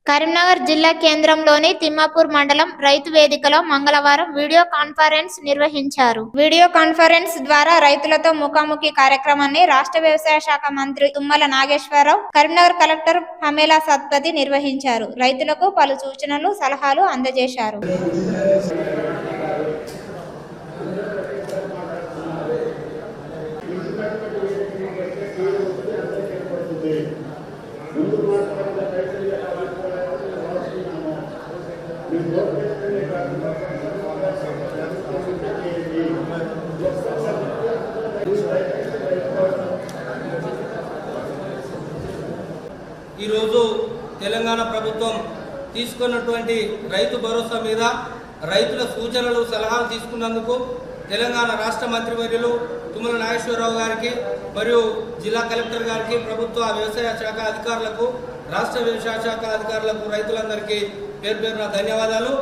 కరీంనగర్ జిల్లా కేంద్రంలోని తిమ్మాపూర్ మండలం రైతు వేదికలో మంగళవారం వీడియో కాన్ఫరెన్స్ నిర్వహించారు. వీడియో కాన్ఫరెన్స్ ద్వారా రైతులతో ముఖాముఖి కార్యక్రమాన్ని రాష్ట్ర వ్యవసాయ శాఖ మంత్రి తుమ్మల నాగేశ్వరరావు, కరీంనగర్ కలెక్టర్ హమేలా సత్పతి నిర్వహించారు. రైతులకు పలు సూచనలు, సలహాలు అందజేశారు. ఈరోజు తెలంగాణ ప్రభుత్వం తీసుకున్నటువంటి రైతు భరోసా మీద రైతుల సూచనలు, సలహాలు తీసుకున్నందుకు తెలంగాణ రాష్ట్ర మంత్రివర్యులు తుమ్మల నాగేశ్వరరావు గారికి మరియు జిల్లా కలెక్టర్ గారికి, ప్రభుత్వ వ్యవసాయ శాఖ అధికారులకు, రాష్ట్ర వ్యవసాయ శాఖ అధికారులకు, రైతులందరికీ పేరు పేరున ధన్యవాదాలు.